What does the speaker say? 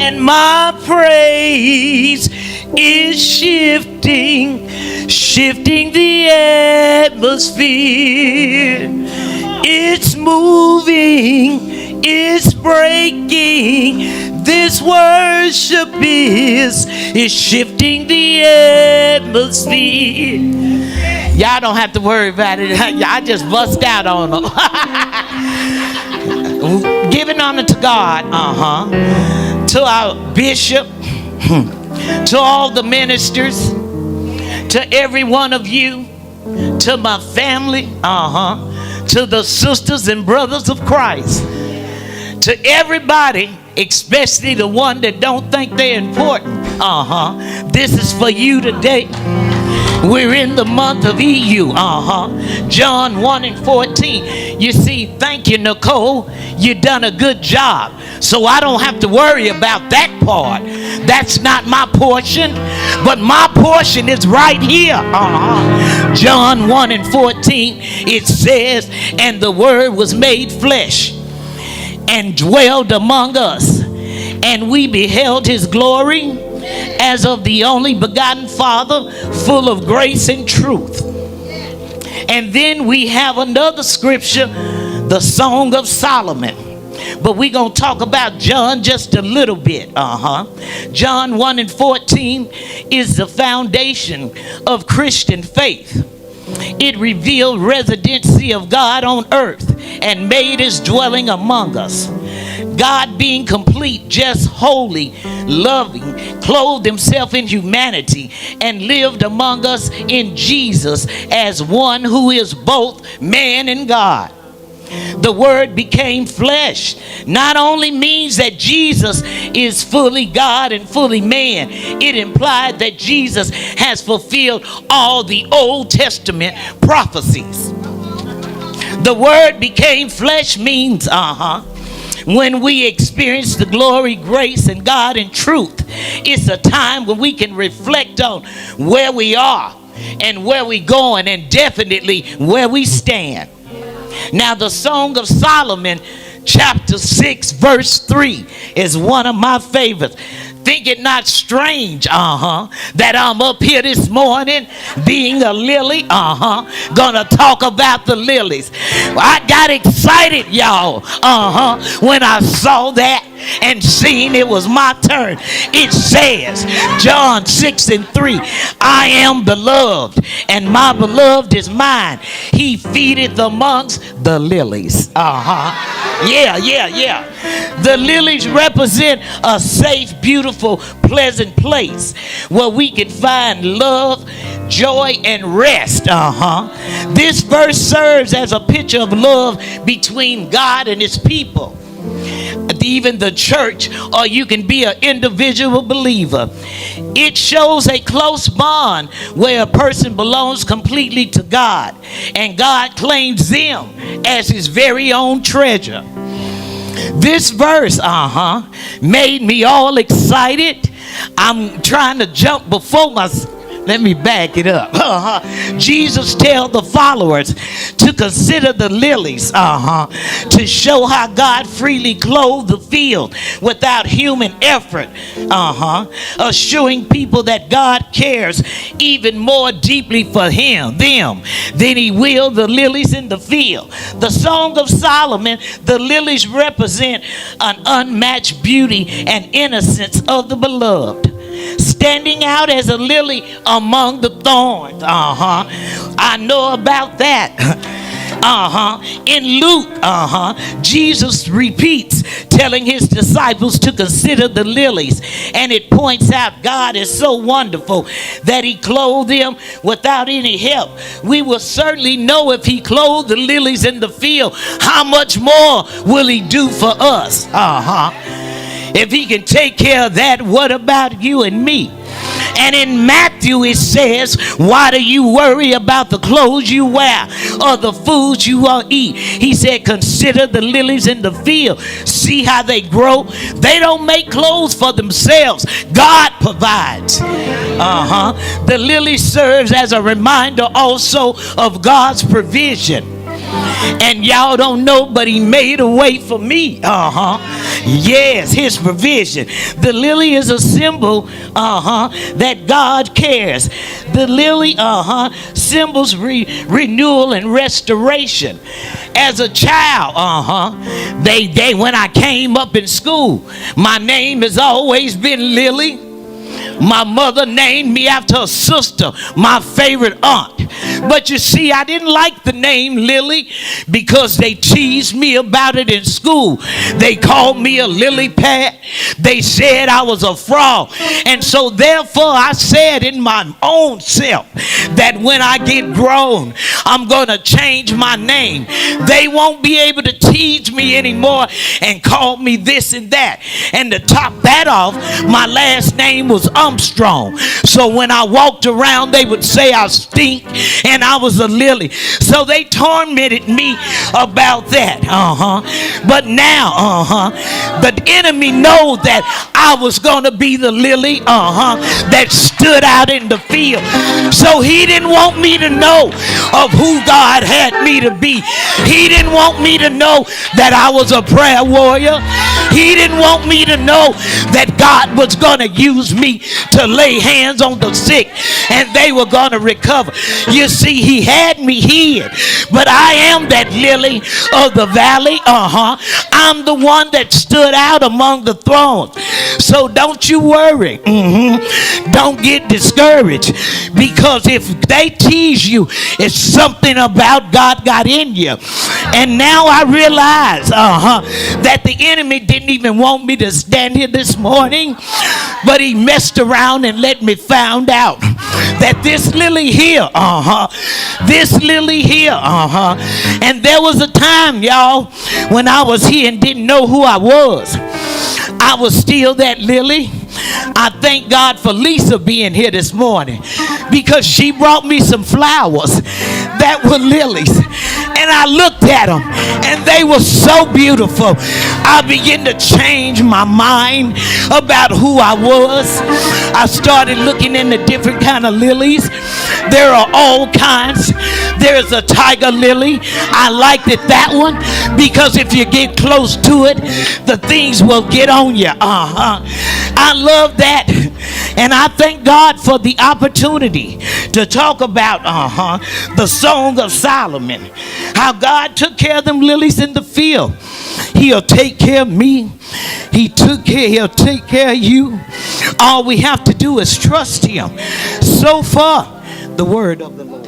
And my praise is shifting the atmosphere. It's moving, it's breaking. This worship is shifting the atmosphere. Y'all don't have to worry about it. I just bust out on them. Giving honor to God, to our bishop, to all the ministers, to every one of you, to my family, to the sisters and brothers of Christ, to everybody, especially the one that don't think they're important. This is for you today. We're in the month of EU. John 1 and 14. You see, thank you, Nicole. You done a good job. So I don't have to worry about that part. That's not my portion. But my portion is right here. John 1 and 14. It says, and the word was made flesh and dwelled among us. And we beheld his glory as of the only begotten Father, full of grace and truth. And then we have another scripture, the Song of Solomon. But we're going to talk about John just a little bit. John 1 and 14 is the foundation of Christian faith. It revealed residency of God on earth and made his dwelling among us. God being complete, just, holy, loving, clothed himself in humanity and lived among us in Jesus as one who is both man and God. The word became flesh not only means that Jesus is fully God and fully man. It implied that Jesus has fulfilled all the Old Testament prophecies. The word became flesh means, when we experience the glory, grace, and God in truth, it's a time when we can reflect on where we are and where we're going, and definitely where we stand. Now, the Song of Solomon, chapter 6, verse 3, is one of my favorites. Think it not strange, that I'm up here this morning being a lily, gonna talk about the lilies. I got excited, y'all, when I saw that and seen it was my turn. It says, John 6 and 3, I am beloved, and my beloved is mine. He feedeth amongst the lilies. Yeah. The lilies represent a safe, beautiful, pleasant place where we can find love, joy, and rest. This verse serves as a picture of love between God and his people, even the church, or you can be an individual believer. It shows a close bond where a person belongs completely to God, and God claims them as his very own treasure. This verse, made me all excited. I'm trying to jump before my... Let me back it up. Jesus tells the followers to consider the lilies, to show how God freely clothed the field without human effort, assuring people that God cares even more deeply for them than he will the lilies in the field. The Song of Solomon, the lilies represent an unmatched beauty and innocence of the beloved, standing out as a lily among the thorns. I know about that. In Luke, Jesus repeats telling his disciples to consider the lilies, and it points out God is so wonderful that he clothed them without any help. We will certainly know if he clothed the lilies in the field, how much more will he do for us? If he can take care of that, what about you and me? And in Matthew it says, why do you worry about the clothes you wear or the foods you will eat? He said, consider the lilies in the field. See how they grow. They don't make clothes for themselves. God provides. The lily serves as a reminder also of God's provision. And y'all don't know, but he made a way for me. Yes, his provision. The lily is a symbol, that God cares. The lily, symbols renewal and restoration. As a child, they when I came up in school, my name has always been Lillie. My mother named me after her sister, my favorite aunt. But you see, I didn't like the name Lillie because they teased me about it in school. They called me a lily pad. They said I was a fraud. And so therefore I said in my own self that when I get grown, I'm going to change my name. They won't be able to tease me anymore and call me this and that. And to top that off, my last name was Armstrong. So when I walked around, they would say I stink and I was a lily. So they tormented me about that. But now, the enemy knows that I was going to be the lily, that stood out in the field. So he didn't want me to know of who God had me to be. He didn't want me to know that I was a prayer warrior. He didn't want me to know that God was going to use me to lay hands on the sick and they were going to recover. You see, he had me hid, but I am that lily of the valley. I'm the one that stood out among the thorns. So don't you worry. Don't get discouraged, because if they tease you, it's something about God got in you. And now I realize that the enemy didn't even want me to stand here this morning, but he messed around and let me find out that this lily here, and there was a time, y'all, when I was here and didn't know who I was. I was still that lily. I thank God for Lisa being here this morning, because she brought me some flowers that were lilies. And I looked at them and they were so beautiful. I began to change my mind about who I was. I started looking into different kind of lilies. There are all kinds. There's a tiger lily. I liked it, that one, because if you get close to it, the things will get on you. I love that. And I thank God for the opportunity to talk about the Song of Solomon. How God took care of them lilies in the field. He'll take care of me. He'll take care of you. All we have to do is trust him. So far, the word of the Lord.